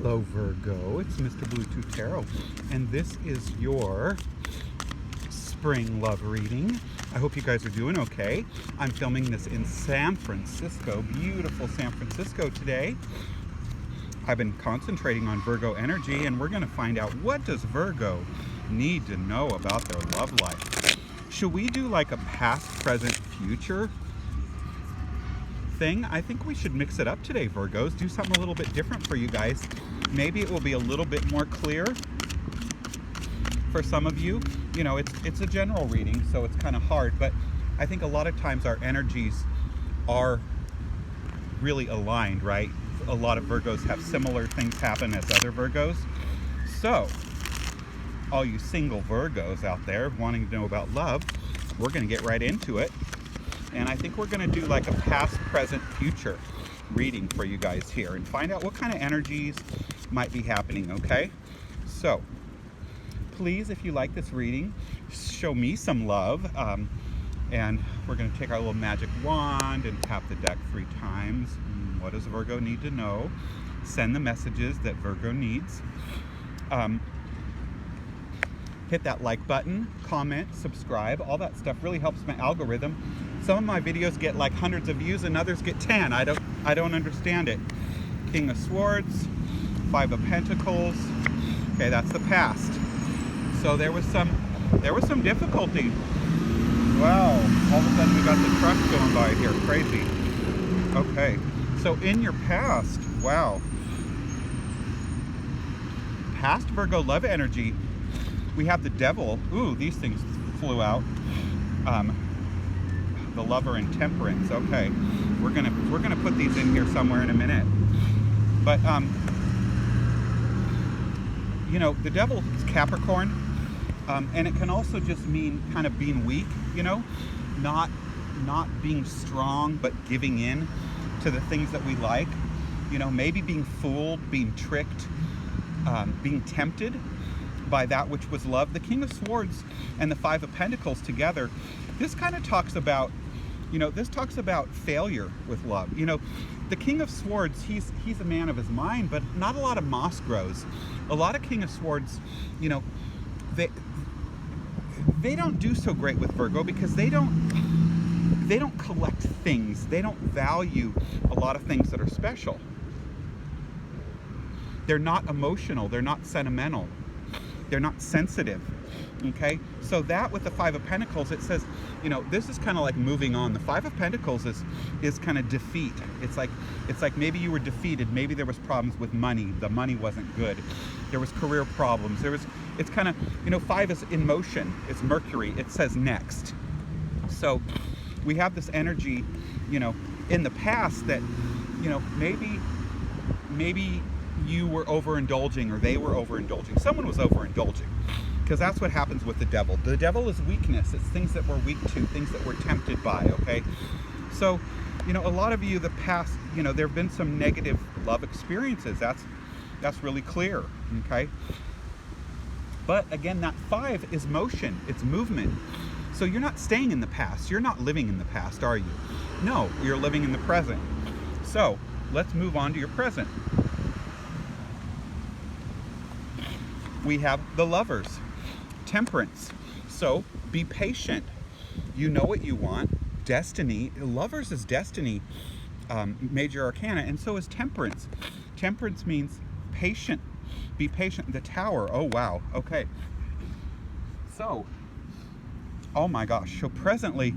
Hello Virgo, it's Mr. Bluetooth Tarot, and this is your spring love reading. I hope you guys are doing okay. I'm filming this in San Francisco, beautiful San Francisco today. I've been concentrating on Virgo energy, and we're going to find out, what does Virgo need to know about their love life? Should we do like a past, present, future thing? I think we should mix it up today, Virgos. Do something a little bit different for you guys. Maybe it will be a little bit more clear for some of you. You know, it's a general reading, so it's kind of hard, but I think a lot of times our energies are really aligned, right? A lot of Virgos have similar things happen as other Virgos. So, all you single Virgos out there wanting to know about love, we're going to get right into it. And I think we're going to do like a past, present, future reading for you guys here and find out what kind of energies might be happening, okay? So, please, if you like this reading, show me some love. And we're going to take our little magic wand and tap the deck 3 times. What does Virgo need to know? Send the messages that Virgo needs. Hit that like button, comment, subscribe. All that stuff really helps my algorithm. Some of my videos get like hundreds of views and others get 10. I don't understand it. King of Swords, 5 of Pentacles. Okay, that's the past. So there was some difficulty. Wow, all of a sudden we got the truck going by here, crazy. Okay, so in your past, wow. Past Virgo love energy, we have the Devil. Ooh, these things flew out. The Lover and Temperance. Okay, we're gonna put these in here somewhere in a minute. But you know, the Devil is Capricorn, and it can also just mean kind of being weak. You know, not being strong, but giving in to the things that we like. You know, maybe being fooled, being tricked, being tempted by that which was love. The King of Swords and the 5 of Pentacles together, this kind of talks about, you know, this talks about failure with love. You know, the King of Swords, he's a man of his mind, but not a lot of moss grows. A lot of King of Swords, you know, they don't do so great with Virgo because they don't collect things. They don't value a lot of things that are special. They're not emotional. They're not sentimental. They're not sensitive, okay? So that with the 5 of Pentacles, it says, you know, this is kind of like moving on. The 5 of Pentacles is kind of defeat. It's like maybe you were defeated. Maybe there was problems with money. The money wasn't good. There was career problems. It's kind of, you know, 5 is in motion. It's Mercury. It says next. So we have this energy, you know, in the past that, you know, maybe you were overindulging, or they were overindulging. Someone was overindulging, because that's what happens with the Devil. The Devil is weakness. It's things that we're weak to, things that we're tempted by, okay? So, you know, a lot of you, the past, you know, there have been some negative love experiences. That's really clear, okay? But again, that 5 is motion. It's movement. So you're not staying in the past. You're not living in the past, are you? No, you're living in the present. So let's move on to your present. We have the Lovers, Temperance. So be patient. You know what you want. Destiny. Lovers is destiny, major arcana, and so is Temperance. Temperance means patient. Be patient. The Tower. Oh wow. Okay. So, oh my gosh. So presently,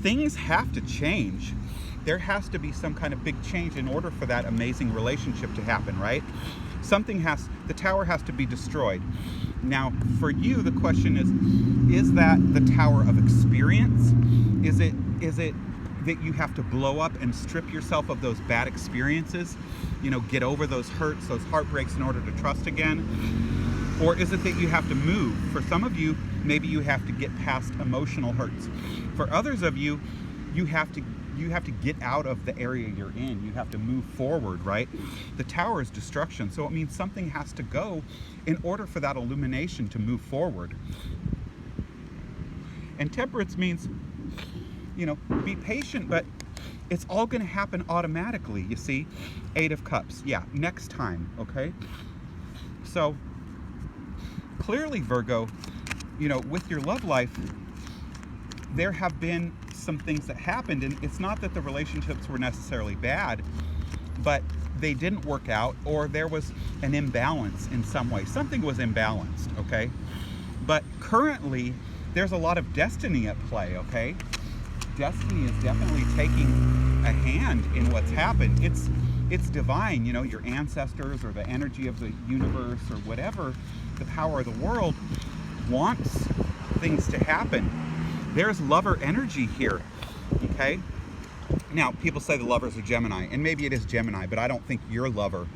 things have to change. There has to be some kind of big change in order for that amazing relationship to happen, right? The Tower has to be destroyed. Now, for you, the question is that the Tower of experience? Is it that you have to blow up and strip yourself of those bad experiences? You know, get over those hurts, those heartbreaks in order to trust again? Or is it that you have to move? For some of you, maybe you have to get past emotional hurts. For others of you, you have to get out of the area you're in. You have to move forward, right? The Tower is destruction, so it means something has to go in order for that illumination to move forward. And Temperance means, you know, be patient, but it's all going to happen automatically, you see. 8 of Cups. Yeah, next time, okay? So, clearly, Virgo, you know, with your love life, there have been some things that happened, and it's not that the relationships were necessarily bad, but they didn't work out, or there was an imbalance in some way. Something was imbalanced, okay? But currently, there's a lot of destiny at play, okay? Destiny is definitely taking a hand in what's happened. It's divine, you know, your ancestors or the energy of the universe or whatever, the power of the world wants things to happen. There's lover energy here, okay? Now, people say the lovers are Gemini, and maybe it is Gemini, but I don't think your lover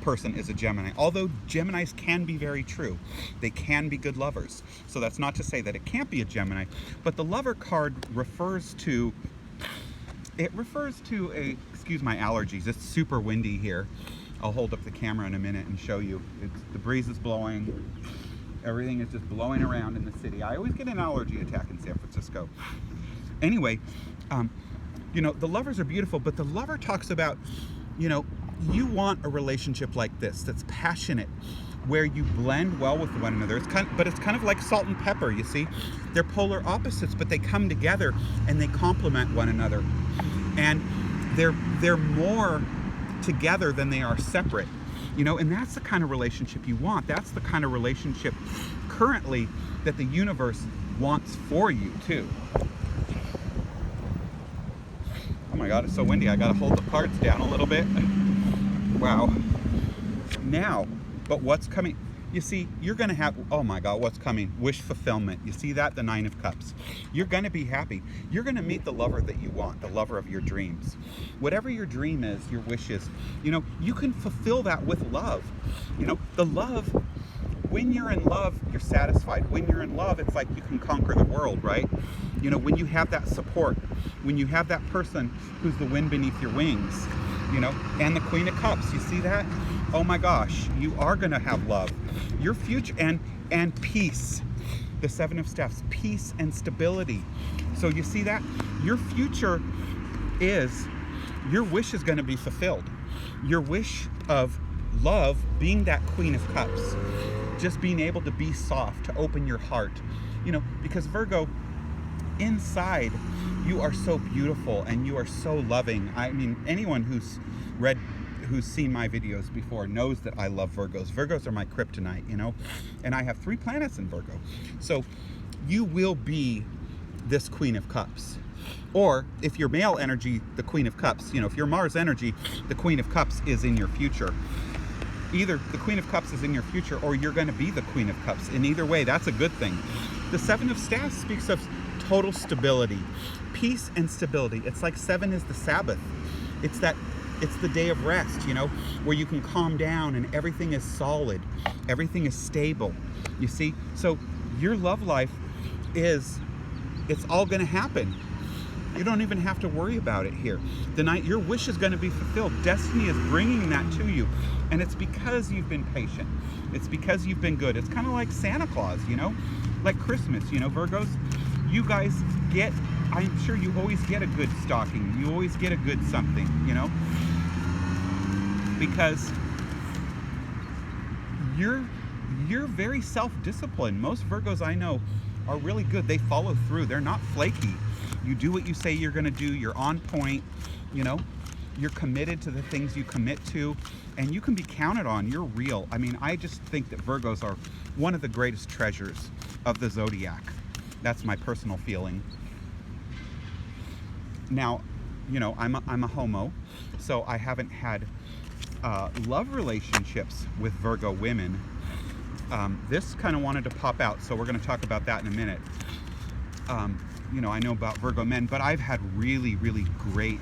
person is a Gemini. Although Geminis can be very true. They can be good lovers. So that's not to say that it can't be a Gemini, but the lover card refers to a, excuse my allergies, it's super windy here. I'll hold up the camera in a minute and show you. The breeze is blowing. Everything is just blowing around in the city. I always get an allergy attack in San Francisco. Anyway, you know, the lovers are beautiful, but the lover talks about, you know, you want a relationship like this that's passionate, where you blend well with one another. It's kind of like salt and pepper, you see. They're polar opposites, but they come together and they complement one another. And they're more together than they are separate. You know, and that's the kind of relationship you want. That's the kind of relationship currently that the universe wants for you too. Oh my God, it's so windy. I gotta hold the cards down a little bit. Wow. Now, but what's coming? You see, you're gonna have, oh my God, what's coming? Wish fulfillment. You see that? The 9 of Cups. You're gonna be happy. You're gonna meet the lover that you want, the lover of your dreams. Whatever your dream is, your wish is, you know, you can fulfill that with love. You know, the love, when you're in love, you're satisfied. When you're in love, it's like you can conquer the world, right? You know, when you have that support, when you have that person who's the wind beneath your wings, you know, and the Queen of Cups, you see that? Oh my gosh, you are gonna have love. Your future, and peace. The 7 of Staffs, peace and stability. So you see that? Your future is, your wish is gonna be fulfilled. Your wish of love, being that Queen of Cups, just being able to be soft, to open your heart. You know, because Virgo, inside, you are so beautiful and you are so loving. I mean, anyone who's seen my videos before knows that I love Virgos. Virgos are my kryptonite, you know, and I have 3 planets in Virgo. So you will be this Queen of Cups. Or if you're male energy, the Queen of Cups, you know, if you're Mars energy, the Queen of Cups is in your future. Either the Queen of Cups is in your future or you're going to be the Queen of Cups. In either way, that's a good thing. The 7 of Staffs speaks of total stability, peace and stability. It's like 7 is the Sabbath. It's the day of rest, you know, where you can calm down and everything is solid, everything is stable, you see? So your love life it's all going to happen. You don't even have to worry about it here. The night your wish is going to be fulfilled. Destiny is bringing that to you. And it's because you've been patient. It's because you've been good. It's kind of like Santa Claus, you know, like Christmas, you know, Virgos, you guys get, I'm sure you always get a good stocking. You always get a good something, you know, because you're very self-disciplined. Most Virgos I know are really good. They follow through. They're not flaky. You do what you say you're going to do. You're on point, you know, you're committed to the things you commit to, and you can be counted on. You're real. I mean, I just think that Virgos are one of the greatest treasures of the zodiac. That's my personal feeling. Now, you know, I'm a homo, so I haven't had love relationships with Virgo women. This kind of wanted to pop out, so we're going to talk about that in a minute. You know, I know about Virgo men, but I've had really, really great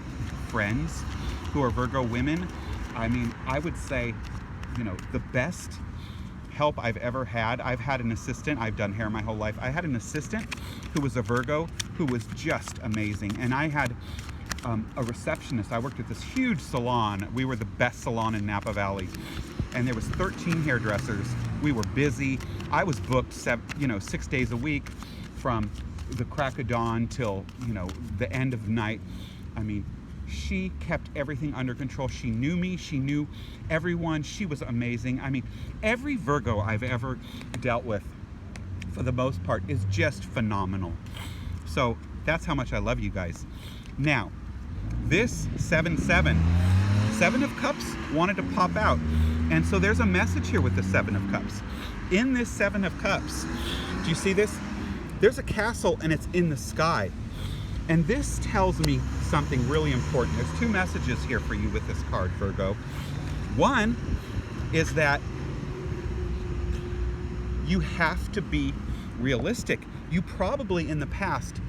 friends who are Virgo women. I mean, I would say, you know, the best help I've ever had. I've had an assistant. I've done hair my whole life. I had an assistant who was a Virgo who was just amazing. And I had a receptionist. I worked at this huge salon. We were the best salon in Napa Valley. And there was 13 hairdressers. We were busy. I was booked 6 days a week from the crack of dawn till, you know, the end of the night. I mean, she kept everything under control. She knew me, she knew everyone. She was amazing. I mean, every Virgo I've ever dealt with, for the most part, is just phenomenal. So that's how much I love you guys. Now, this 7-7, Seven of Cups wanted to pop out. And so there's a message here with the Seven of Cups. In this Seven of Cups, do you see this? There's a castle and it's in the sky. And this tells me something really important. There's two messages here for you with this card, Virgo. One is that you have to be realistic. You probably in the past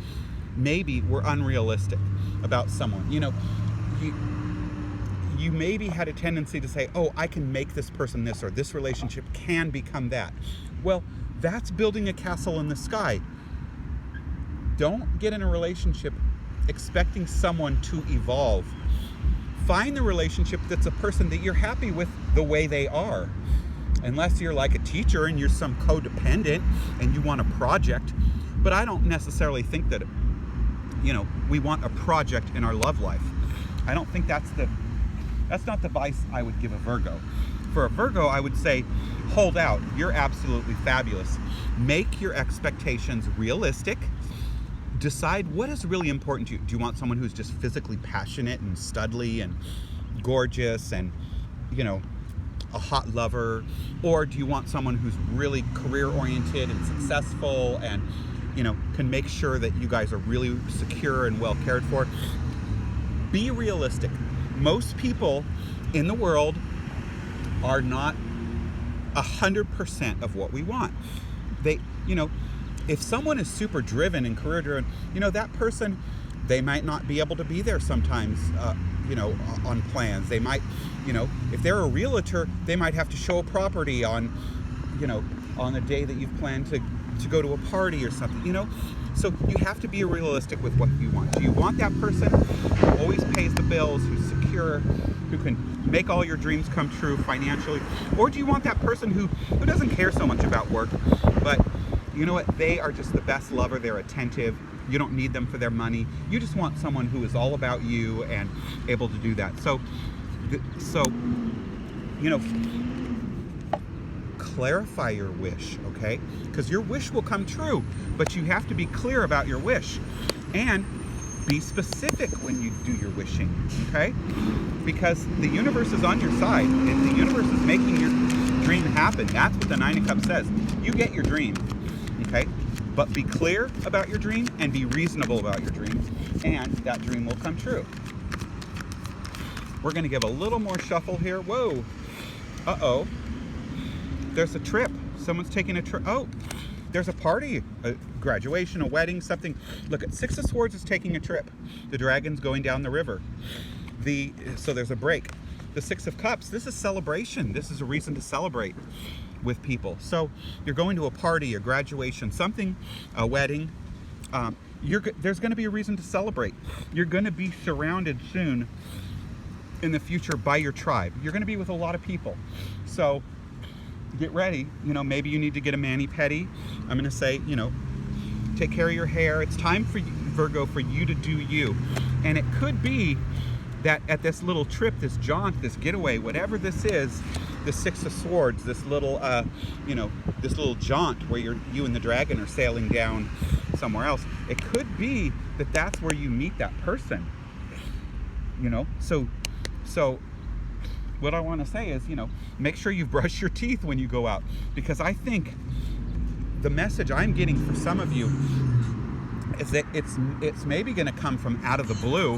maybe were unrealistic about someone. You know, you maybe had a tendency to say, oh, I can make this person this, or this relationship can become that. Well, that's building a castle in the sky. Don't get in a relationship expecting someone to evolve. Find the relationship that's a person that you're happy with the way they are. Unless you're like a teacher and you're some codependent and you want a project. But I don't necessarily think that, you know, we want a project in our love life. I don't think that's not the advice I would give a Virgo. For a Virgo, I would say, hold out. You're absolutely fabulous. Make your expectations realistic. Decide what is really important to you. Do you want someone who's just physically passionate and studly and gorgeous and, you know, a hot lover? Or do you want someone who's really career oriented and successful and, you know, can make sure that you guys are really secure and well cared for? Be realistic. Most people in the world are not 100% of what we want. They, you know, if someone is super driven and career driven, you know, that person, they might not be able to be there sometimes, you know, on plans. They might, you know, if they're a realtor, they might have to show a property on, you know, on the day that you've planned to go to a party or something, you know. So you have to be realistic with what you want. Do you want that person who always pays the bills, who's secure, who can make all your dreams come true financially? Or do you want that person who doesn't care so much about work, but you know what, they are just the best lover, they're attentive, you don't need them for their money, you just want someone who is all about you and able to do that. So you know, clarify your wish, okay? Because your wish will come true, but you have to be clear about your wish and be specific when you do your wishing, okay? Because the universe is on your side. The universe is making your dream happen. That's what the Nine of Cups says. You get your dream, okay? But be clear about your dream and be reasonable about your dream, and that dream will come true. We're gonna give a little more shuffle here. Whoa, uh-oh. There's a trip. Someone's taking a trip. Oh, there's a party, a graduation, a wedding, something. Look, at Six of Swords is taking a trip. The dragon's going down the river. So there's a break. The Six of Cups, this is celebration. This is a reason to celebrate with people. So you're going to a party, a graduation, something, a wedding. There's going to be a reason to celebrate. You're going to be surrounded soon in the future by your tribe. You're going to be with a lot of people. So get ready. You know, maybe you need to get a mani-pedi. I'm going to say, you know, take care of your hair. It's time for you, Virgo, for you to do you. And it could be that at this little trip, this jaunt, this getaway, whatever this is, the Six of Swords, this little, you know, this little jaunt where you and the dragon are sailing down somewhere else. It could be that that's where you meet that person. You know, so what I want to say is, you know, make sure you brush your teeth when you go out, because I think the message I'm getting for some of you is that it's maybe going to come from out of the blue.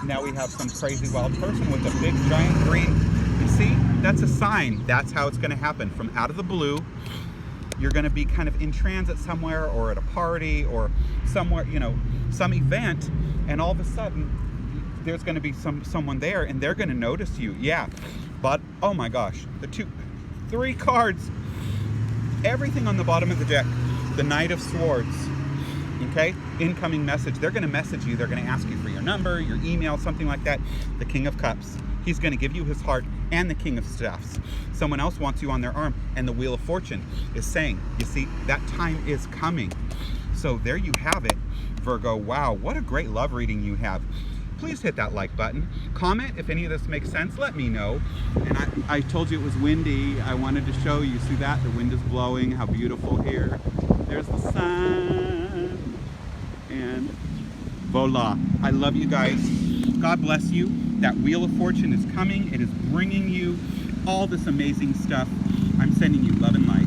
Now we have some crazy wild person with a big giant green. You see, that's a sign. That's how it's going to happen. From out of the blue, you're going to be kind of in transit somewhere or at a party or somewhere, you know, some event, and all of a sudden there's going to be someone there and they're going to notice you. Yeah, but oh my gosh, three cards, everything on the bottom of the deck. The Knight of Swords. Okay, incoming message. They're going to message you. They're going to ask you for your number, your email, something like that. The King of Cups. He's going to give you his heart, and the King of Staffs. Someone else wants you on their arm, and the Wheel of Fortune is saying, you see, that time is coming. So there you have it, Virgo. Wow, what a great love reading you have. please hit that like button. Comment if any of this makes sense, let me know. And I told you it was windy. I wanted to show you, see that? The wind is blowing, how beautiful here. There's the sun. And voila. I love you guys. God bless you. That Wheel of Fortune is coming. It is bringing you all this amazing stuff. I'm sending you love and light.